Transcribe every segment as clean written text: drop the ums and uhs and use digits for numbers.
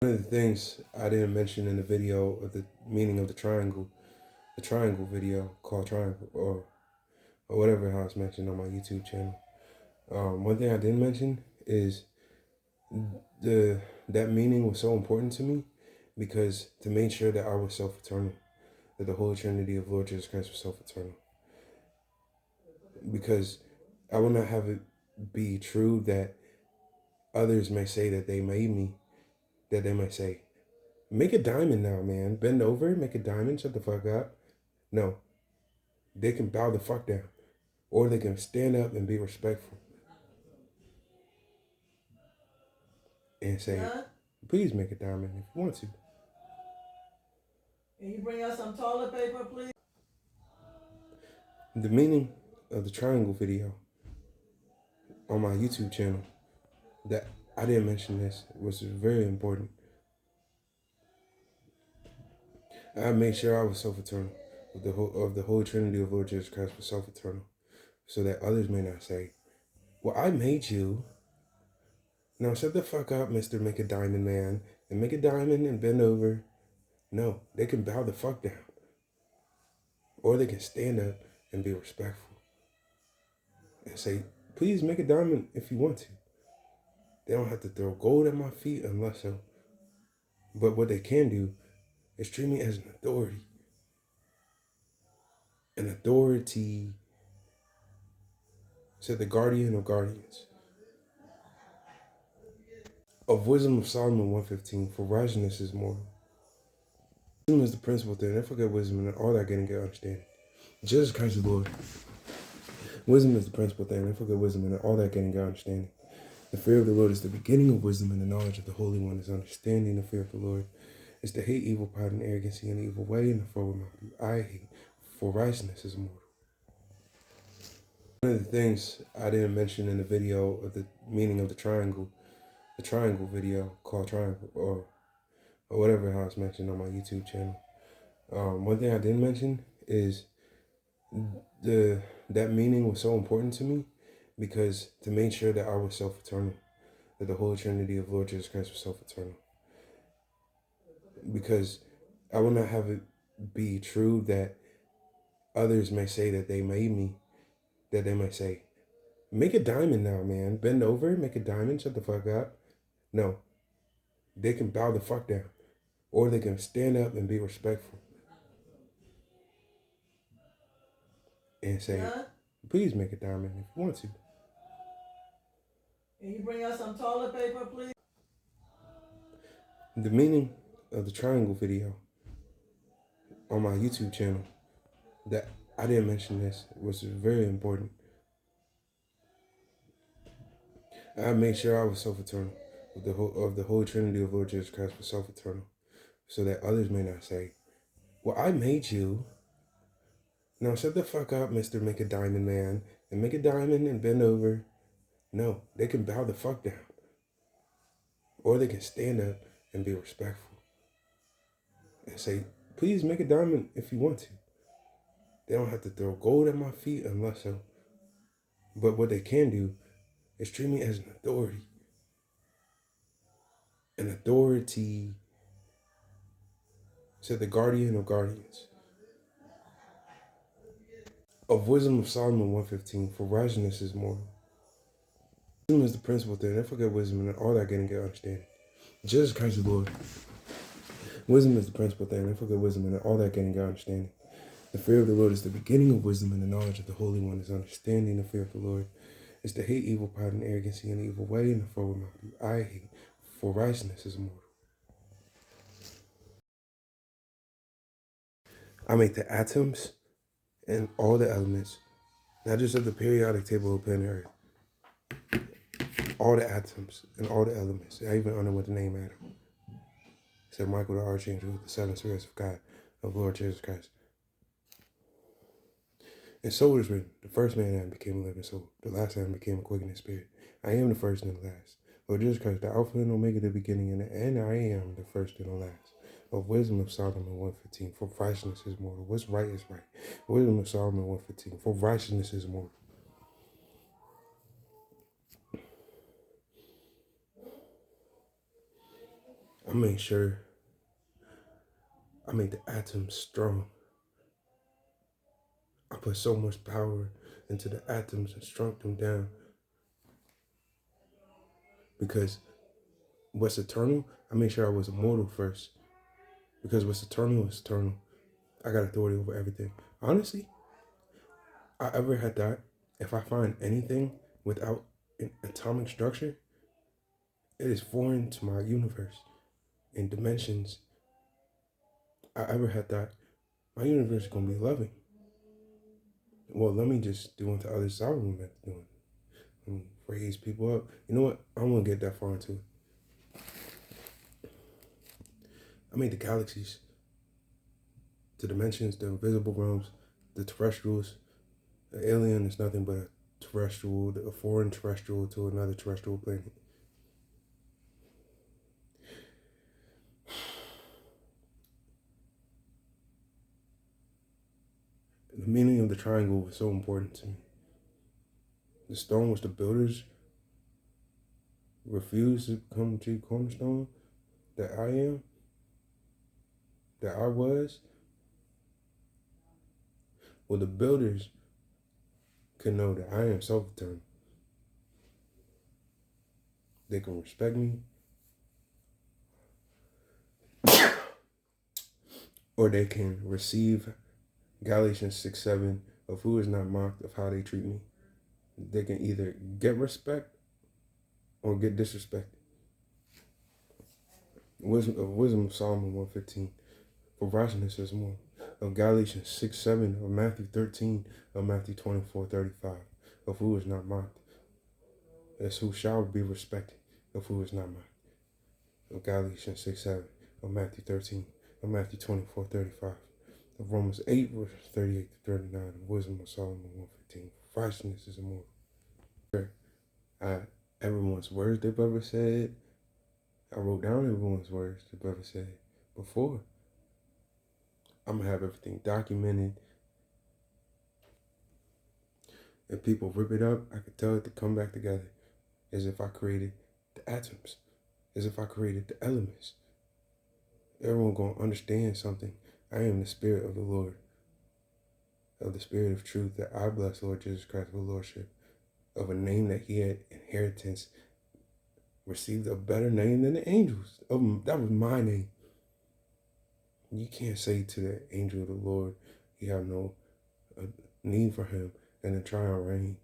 One of the things I didn't mention in the video of the meaning of the triangle video called Triangle, or whatever how it's mentioned on my YouTube channel. One thing I didn't mention is the that meaning was so important to me because to make sure that I was self-eternal, that the Holy Trinity of Lord Jesus Christ was self-eternal. Because I will not have it be true that others may say that they made me, that they might say, make a diamond now, man. Bend over, make a diamond, shut the fuck up. No, they can bow the fuck down. Or they can stand up and be respectful and say, please make a diamond if you want to. Can you bring us some toilet paper, please? The meaning of the triangle video on my YouTube channel that I didn't mention this was very important. I made sure I was self-eternal, of the Holy Trinity of Lord Jesus Christ was self-eternal, so that others may not say, well, I made you. Now shut the fuck up, Mr. Make a Diamond Man, and make a diamond and bend over. No, they can bow the fuck down. Or they can stand up and be respectful and say, please make a diamond if you want to. They don't have to throw gold at my feet unless so. But what they can do is treat me as an authority. An authority, said the guardian of guardians. Of Wisdom of Solomon 115, for righteousness is mortal. Wisdom is the principal thing. Never forget wisdom and all that getting get understanding. Jesus Christ the Lord. Wisdom is the principal thing. Never forget wisdom and all that getting get understanding. The fear of the Lord is the beginning of wisdom, and the knowledge of the Holy One is understanding. The fear of the Lord is to hate evil, pride, and arrogancy, and evil way, and the forward mouth I hate, for righteousness is mortal. One of the things I didn't mention in the video of the meaning of the triangle video called Triangle, or whatever how it's mentioned on my YouTube channel. One thing I didn't mention is that meaning was so important to me because to make sure that I was self-eternal, that the Holy Trinity of Lord Jesus Christ was self-eternal. Because I will not have it be true that others may say that they made me, that they might say, make a diamond now, man. Bend over, make a diamond, shut the fuck up. No, they can bow the fuck down. Or they can stand up and be respectful and say, please make a diamond if you want to. Can you bring us some toilet paper, please? The meaning of the triangle video on my YouTube channel that I didn't mention this was very important. I made sure I was self-eternal, of the Holy Trinity of Lord Jesus Christ was self-eternal, so that others may not say, well, I made you. Now shut the fuck up, Mr. Make a Diamond Man, and make a diamond and bend over. No, they can bow the fuck down. Or they can stand up and be respectful and say, please make a diamond if you want to. They don't have to throw gold at my feet unless so. But what they can do is treat me as an authority. An authority, said the guardian of guardians. Of Wisdom of Solomon 115, for righteousness is mortal. Wisdom is the principal thing. Never forget wisdom and all that getting get understanding. Jesus Christ the Lord. Wisdom is the principal thing. Never forget wisdom and all that getting get understanding. The fear of the Lord is the beginning of wisdom, and the knowledge of the Holy One is understanding. The fear of the Lord is to hate evil, pride, and arrogancy, and evil way, and the forward mouth I hate, for righteousness is mortal. I make the atoms and all the elements, not just of the periodic table of planet Earth, all the atoms and all the elements. I even honor with the name Adam. Said Michael the Archangel with the seven spirits of God, of Lord Jesus Christ. And so it is written, the first man Adam became a living soul, the last Adam became a quickening spirit. I am the first and the last. Lord Jesus Christ, the Alpha and Omega, the beginning and the end, I am the first and the last. Of Wisdom of Solomon 115, for righteousness is mortal. What's right is right. Wisdom of Solomon 115, for righteousness is mortal. I made sure I made the atoms strong. I put so much power into the atoms and shrunk them down. Because what's eternal, I made sure I was immortal first. Because what's eternal is eternal. I got authority over everything. Honestly, I ever had that. If I find anything without an atomic structure, it is foreign to my universe and dimensions. I ever had that. My universe is gonna be loving. Well, let me just do unto others I remember doing. Let me raise people up. You know what? I won't get that far into it. I made the galaxies, the dimensions, the invisible realms, the terrestrials. An alien is nothing but a terrestrial, a foreign terrestrial to another terrestrial planet. The meaning of the triangle was so important to me. The stone which the builders refused to become the chief cornerstone that I am, that I was. Well, the builders can know that I am self-eternal. They can respect me, or they can receive Galatians 6:7 of who is not mocked of how they treat me. They can either get respect or get disrespected. Wisdom of Solomon 1:15. For righteousness is more. Of Galatians 6:7, of Matthew 13, of Matthew 24:35. Of who is not mocked. As who shall be respected, of who is not mocked. Of Galatians 6:7, of Matthew 13, of Matthew 24:35. Of Romans 8, verse 38 to 39, of Wisdom of Solomon 1:15. Righteousness is immortal. Everyone's words they've ever said. I wrote down everyone's words they've ever said before. I'm gonna have everything documented. If people rip it up, I could tell it to come back together as if I created the atoms, as if I created the elements. Everyone gonna understand something. I am the Spirit of the Lord, of the Spirit of truth that I bless Lord Jesus Christ with Lordship, of a name that he had inheritance, received a better name than the angels. That was my name. You can't say to the angel of the Lord, you have no need for him and then try and reign.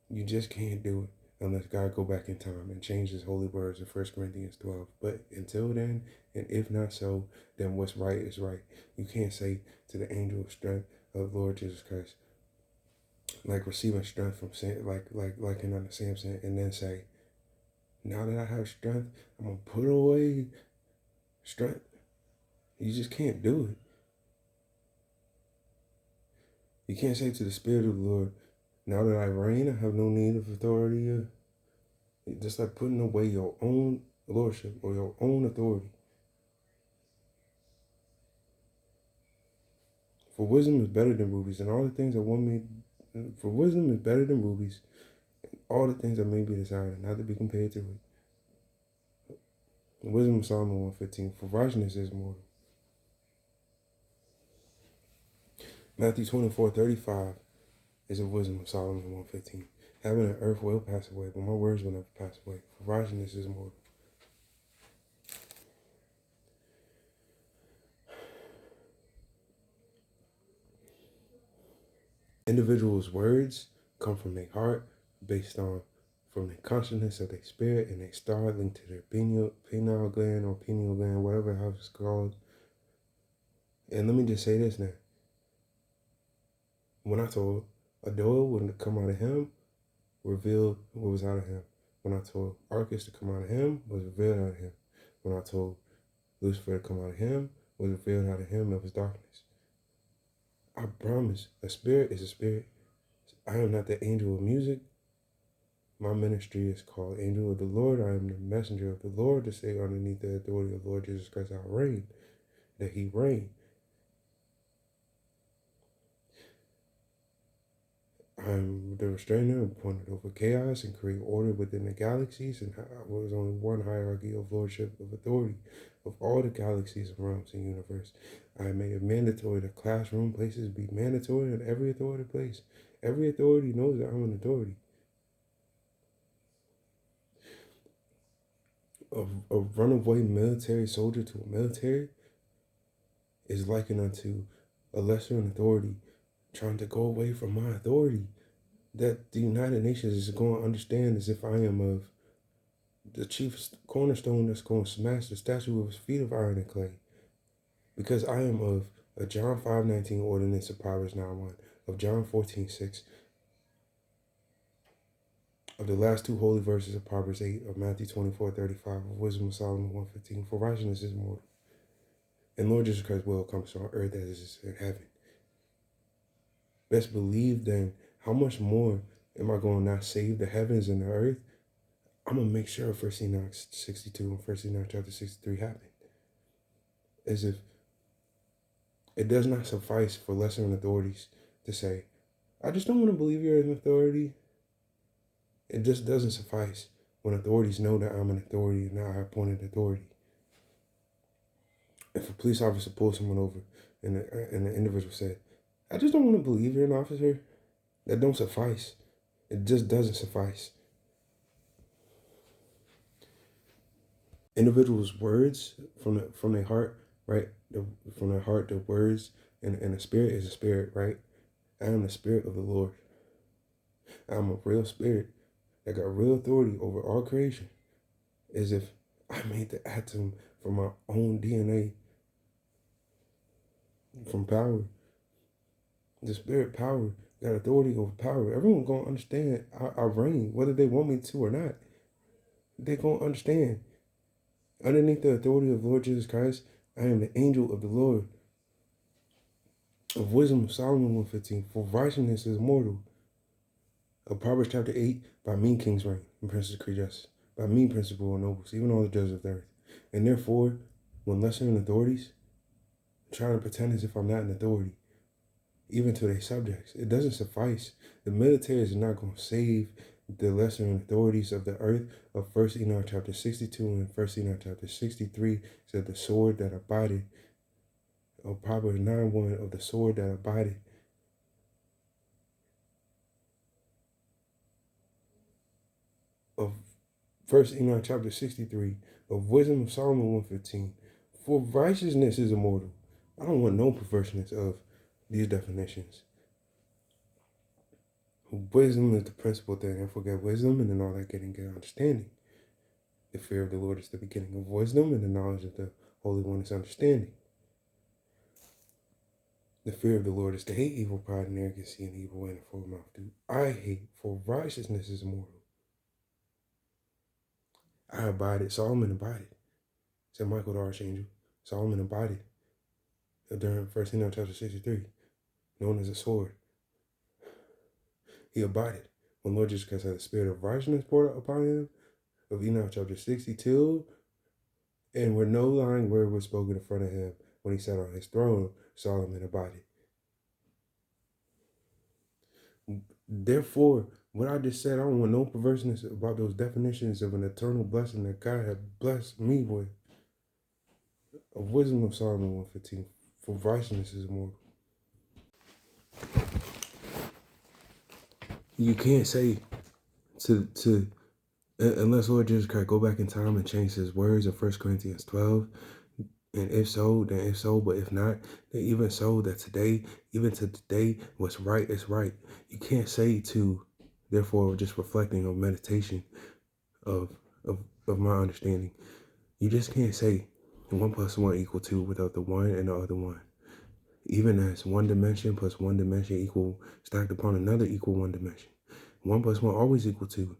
You just can't do it unless God go back in time and change his holy words in 1 Corinthians 12. But until then, and if not so, then what's right is right. You can't say to the angel of strength of Lord Jesus Christ, like receiving strength from like in Samson, and then say, now that I have strength, I'm gonna put away strength. You just can't do it. You can't say to the Spirit of the Lord, now that I reign, I have no need of authority. Just like putting away your own lordship or your own authority. For wisdom is better than rubies, and all the things that one may. For wisdom is better than rubies, and all the things that may be desired, not to be compared to it. Wisdom of Solomon 1:15. For righteousness is more. Matthew 24:35 is a wisdom of Solomon 1:15. Heaven and earth will pass away, but my words will never pass away. For righteousness is more. Individuals' words come from their heart, based on from the consciousness of their spirit, and they start linked to their pineal gland or pineal gland, whatever how it's called. And let me just say this now. When I told Adol when to come out of him, revealed what was out of him. When I told Arcus to come out of him, was revealed out of him. When I told Lucifer to come out of him, was revealed out of him, it was darkness. I promise, a spirit is a spirit. I am not the angel of music. My ministry is called Angel of the Lord. I am the messenger of the Lord to say underneath the authority of Lord Jesus Christ, I reign, that he reigned. I am the restrainer, appointed over chaos and create order within the galaxies, and was only one hierarchy of lordship of authority of all the galaxies and realms and universe. I made it mandatory that classroom places be mandatory in every authority place. Every authority knows that I'm an authority. A runaway military soldier to a military is likened unto a lesser in authority trying to go away from my authority that the United Nations is going to understand as if I am of the chief cornerstone that's going to smash the statue of his feet of iron and clay. Because I am of a John 5:19 ordinance of Proverbs 9:1, of John 14:6, of the last two holy verses of Proverbs 8, of Matthew 24:35, of Wisdom of Solomon 1:15. For righteousness is mortal, and Lord Jesus Christ's will comes on earth as it is in heaven. Best believe then, how much more am I going to not save the heavens and the earth? I'm going to make sure 1 Enoch 62 and 1 Enoch chapter 63 happen. As if it does not suffice for lesser authorities to say, I just don't want to believe you're an authority. It just doesn't suffice when authorities know that I'm an authority and not I appointed authority. If a police officer pulls someone over and the individual said, I just don't want to believe you're an officer, that don't suffice. It just doesn't suffice. Individuals' words from their heart, right? From their heart, the words and the spirit is a spirit, right? I am the spirit of the Lord. I'm a real spirit that got real authority over all creation. As if I made the atom from my own DNA, from power. The spirit power got authority over power. Everyone gonna understand I reign, whether they want me to or not. They gonna understand. Underneath the authority of Lord Jesus Christ, I am the angel of the Lord. Of Wisdom of Solomon 1:15, for righteousness is mortal. Of Proverbs chapter 8, by me kings reign, and princes create justice. By me principal and nobles, even all the judges of the earth. And therefore, when lesser in authorities, trying to pretend as if I'm not an authority, even to their subjects, it doesn't suffice. The military is not going to save the lesser authorities of the earth. Of 1 Enoch chapter 62 and 1 Enoch chapter 63 said the sword that abided. Of Proverbs 9:1, of the sword that abided. Of 1 Enoch chapter 63, of Wisdom of Solomon 1:15. For righteousness is immortal. I don't want no perverseness of these definitions. Wisdom is the principal thing. I forget wisdom, and then all that getting get understanding. The fear of the Lord is the beginning of wisdom, and the knowledge of the Holy One is understanding. The fear of the Lord is to hate evil, pride, and arrogancy, and evil and a full mouth. Do I hate, for righteousness is immortal. I abided. Solomon abided. Said Michael the Archangel. Solomon abided during 1 Enoch chapter 63, known as a sword. He abided when Lord Jesus Christ had the spirit of righteousness poured out upon him, of Enoch chapter 62, and where no lying word was spoken in front of him when he sat on his throne, Solomon abided. Therefore, what I just said, I don't want no perverseness about those definitions of an eternal blessing that God had blessed me with. Of Wisdom of Solomon 1:15, for righteousness is immortal. You can't say to unless Lord Jesus Christ go back in time and change his words in 1 Corinthians 12. And if so, then if so, but if not, then even so, that today, even to today, what's right is right. You can't say to, therefore, just reflecting on meditation of my understanding. You just can't say 1 + 1 = 2 without the one and the other one. Even as one dimension plus one dimension equal stacked upon another equal one dimension. 1 + 1 always equal 2.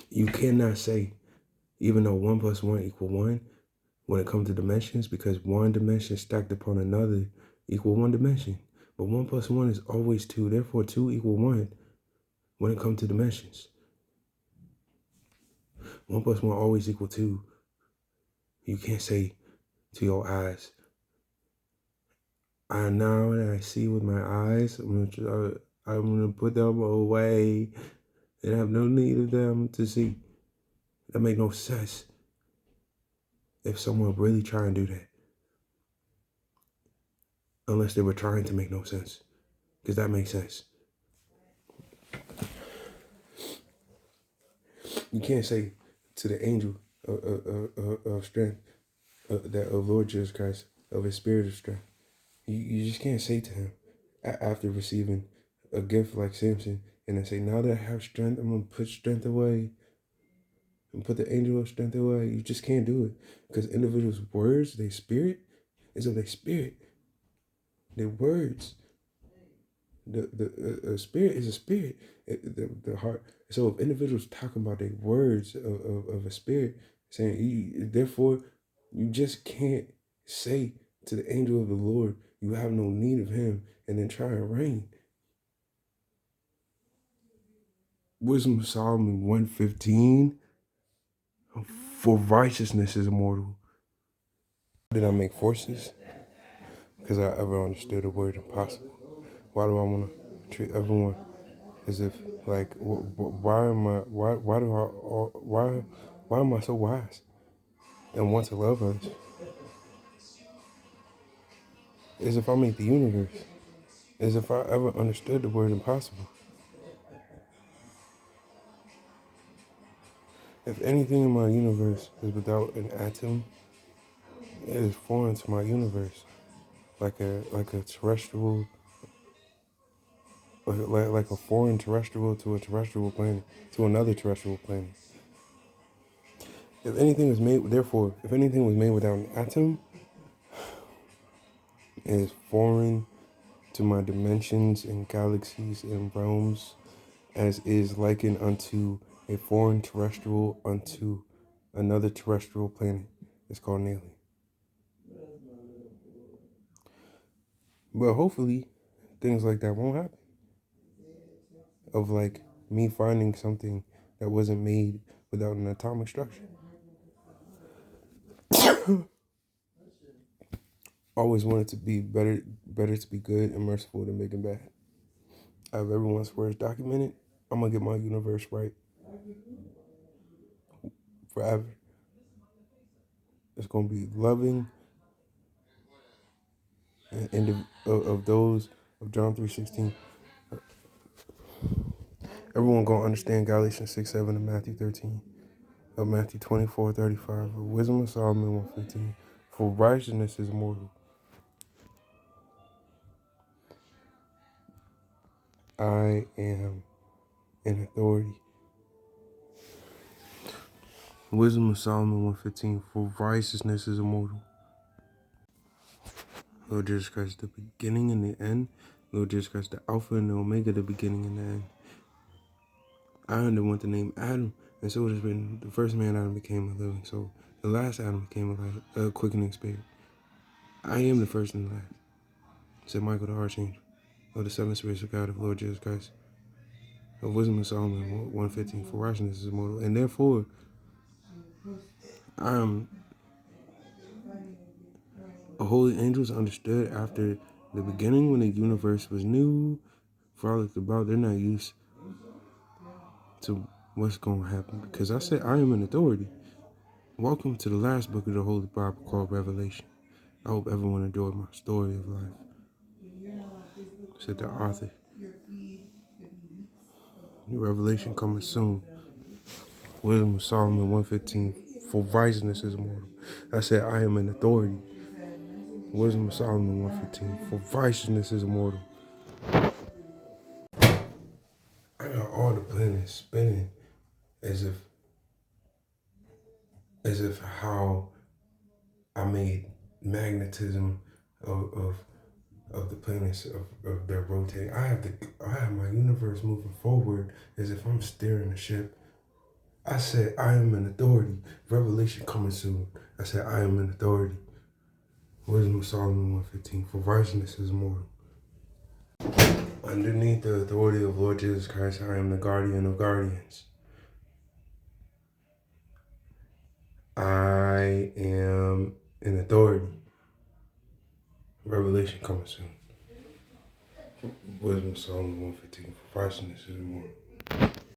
You cannot say, even though 1 + 1 = 1, when it comes to dimensions, because one dimension stacked upon another equal one dimension. But 1 + 1 is always 2. Therefore, 2 = 1 when it comes to dimensions. 1 + 1 always equal 2. You can't say to your eyes, I now that I see with my eyes, I'm gonna put them away and have no need of them to see. That make no sense. If someone really try and do that, unless they were trying to make no sense, because that makes sense. You can't say to the angel of strength, that of Lord Jesus Christ, of His Spirit of strength. You just can't say to him after receiving a gift like Samson and then say, now that I have strength, I'm gonna put strength away and put the angel of strength away. You just can't do it because individuals' words, their spirit, is of their spirit. Their words, the spirit is a spirit. The heart. So if individuals talking about their words of a spirit, saying, therefore, you just can't say to the angel of the Lord, you have no need of him, and then try and reign. Wisdom of Solomon 1:15, for righteousness is immortal. Did I make forces? Because I ever understood the word impossible. Why do I want to treat everyone as if, like, why am I, why do I, why am I so wise and want to love others? As if I made the universe. As if I ever understood the word impossible. If anything in my universe is without an atom, it is foreign to my universe. Like a terrestrial, like a foreign terrestrial to a terrestrial planet, to another terrestrial planet. If anything was made, therefore, if anything was made without an atom, it is foreign to my dimensions and galaxies and realms, as is likened unto a foreign terrestrial unto another terrestrial planet. It's called an alien. But hopefully, things like that won't happen. Of like me finding something that wasn't made without an atomic structure. Always wanted to be better to be good and merciful than big and bad. I have everyone's words documented. I'm gonna get my universe right forever. It's gonna be loving and of those of John 3:16. Everyone gonna understand Galatians 6:7 and Matthew 13, of Matthew 24:35, of Wisdom of Solomon 1:15. For righteousness is immortal. I am in authority. Wisdom of Solomon 1:15. For righteousness is immortal. Lord Jesus Christ, the beginning and the end. Lord Jesus Christ, the Alpha and the Omega, the beginning and the end. I underwent the name Adam, and so it has been. The first man Adam became a living soul. The last Adam became a quickening spirit. I am the first and the last, said Michael the Archangel, of the seven spirits of God of Lord Jesus Christ. Of Wisdom of Solomon 1:15. For righteousness is immortal, and therefore I am a holy angels understood after the beginning when the universe was new, frolicked about. They're not used to what's going to happen because I said I am an authority. Welcome to the last book of the Holy Bible called Revelation. I hope everyone enjoyed my story of life, said the author. New Revelation coming soon. Wisdom of Solomon 1:15. For righteousness is immortal. I said I am an authority. Wisdom of Solomon 1:15. For righteousness is immortal. I got all the planets spinning as if how I made magnetism of the planets of their rotating. I have my universe moving forward as if I'm steering the ship. I said I am an authority. Revelation coming soon. I said I am an authority. Wisdom of Solomon 1:15. For righteousness is immortal. Underneath the authority of Lord Jesus Christ, I am the guardian of guardians. I am an authority. Revelation coming soon. Wisdom Psalm 115. For righteousness is more.